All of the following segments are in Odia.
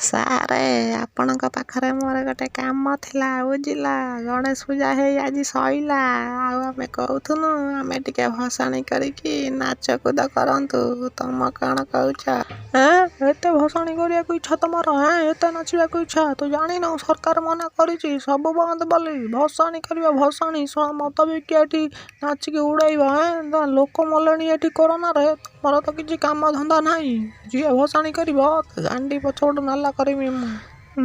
ସାରେ ଆପଣଙ୍କ ପାଖରେ ମୋର ଗୋଟେ କାମ ଥିଲା ବୁଝିଲା। ଗଣେଶ ପୂଜା ହେଇ ଆଜି ସଇଲା, ଆଉ ଆମେ କହୁଥିଲୁ ଆମେ ଟିକେ ଭସାଣି କରିକି ନାଚ କୁଦ କରନ୍ତୁ। ତମ କ'ଣ କହୁଛ? ଏତେ ଭସାଣି କରିବାକୁ ଇଚ୍ଛା ତମର? ଏତେ ନାଚିବାକୁ ଇଚ୍ଛା? ତୁ ଜାଣିନୁ ସରକାର ମନା କରିଛି ସବୁ ବନ୍ଦ ବୋଲି। ଭସାଣି କରିବା ଭସାଣି, ମଦ ବିକି ଏଠି ନାଚିକି ଉଡ଼େଇବ। ଲୋକ ମଲେଣି ଏଠି କରୋନାରେ, ତମର ତ କିଛି କାମ ଧନ୍ଦା ନାହିଁ। ଯିଏ ଭସାଣି କରିବ ଗାଣ୍ଡି ପଛପଟୁ ନାଲା କରିବି ମୁଁ।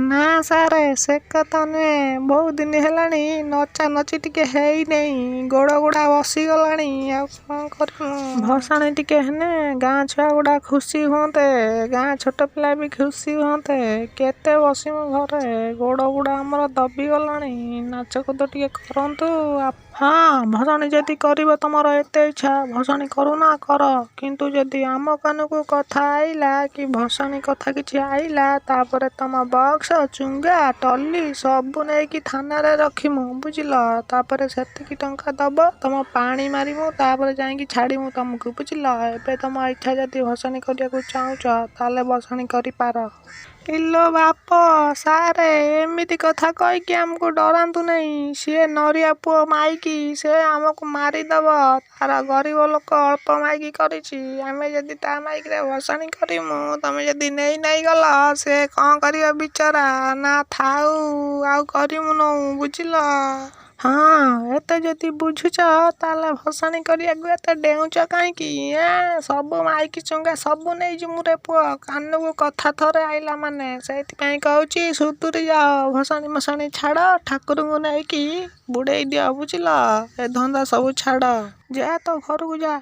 ନା ସାରେ, ସେ କଥା ନୁହେଁ। ବହୁତ ଦିନ ହେଲାଣି ନଚା ନଚି ଟିକେ ହେଇନେଇ, ଗୋଡ଼ ଗୁଡ଼ା ବସିଗଲାଣି। ଆଉ କ'ଣ କରିବୁ? ଭସାଣି ଟିକେ ହେନେ ଗାଁ ଛୁଆ ଗୁଡ଼ା ଖୁସି ହୁଅନ୍ତେ, ଗାଁ ଛୋଟ ପିଲା ବି ଖୁସି ହୁଅନ୍ତେ। କେତେ ବସିମୁ ଘରେ, ଗୋଡ଼ ଗୁଡ଼ା ଆମର ଦବିଗଲାଣି। ନାଚ କୁଦ ଟିକେ କରନ୍ତୁ। ଭସାଣି ଯଦି କରିବ ତମର ଏତେ ଇଚ୍ଛା, ଭସାଣି କରୁନା କର। କିନ୍ତୁ ଯଦି ଆମ କାନକୁ କଥା ଆଇଲା କି ଭସାଣି କଥା କିଛି ଆଇଲା, ତାପରେ ତମ ବକ୍ସ ଚୁଙ୍ଗା ଟଲି ସବୁ ନେଇକି ଥାନାରେ ରଖିମୁ ବୁଝିଲ। ତାପରେ ସେତିକି ଟଙ୍କା ଦବ, ତମ ପାଣି ମାରିମୁ, ତାପରେ ଯାଇକି ଛାଡ଼ିମୁ ତମକୁ ବୁଝିଲ। ଏବେ ତମ ଇଚ୍ଛା, ଯଦି ଭସାଣି କରିବାକୁ ଚାହୁଁଛ ତାହେଲେ ଭସାଣି କରିପାର। ଇଲୋ ବାପ, ସାରେ ଏମିତି କଥା କହିକି ଆମକୁ ଡରାନ୍ତୁ ନାହିଁ। ସିଏ ନରିଆ ପୁଅ ମାଇକି, ସେ ଆମକୁ ମାରିଦବ। ତାର ଗରିବ ଲୋକ ଅଳ୍ପ ମାଇକି କରିଛି। ଆମେ ଯଦି ତା ମାଇକିରେ ଭସାଣି କରିମୁ, ତମେ ଯଦି ନେଇ ଗଲ, ସେ କ'ଣ କରିବ ବିଚରା? ନା ଥାଉ, ଆଉ କରିମୁନୁ ବୁଝିଲ। ଏତେ ଯଦି ବୁଝୁଛ ତାହେଲେ ଭସାଣି କରିବାକୁ ଏତେ ଡେଉଁଛ କାହିଁକି? ସବୁ ମାଇକି ଚୁଙ୍ଗା ସବୁ ନେଇଯିମୁ ରେ ପୁଅ, କାନକୁ କଥା ଥରେ ଆଇଲା ମାନେ। ସେଇଥିପାଇଁ କହୁଛି ସୁଧୁରି ଯାଅ, ଭସାଣି ମଶାଣି ଛାଡ଼, ଠାକୁରଙ୍କୁ ନେଇକି ବୁଡ଼େଇ ଦିଅ ବୁଝିଲ। ଏ ଧନ୍ଦା ସବୁ ଛାଡ଼, ଯା ତ ଘରକୁ ଯା।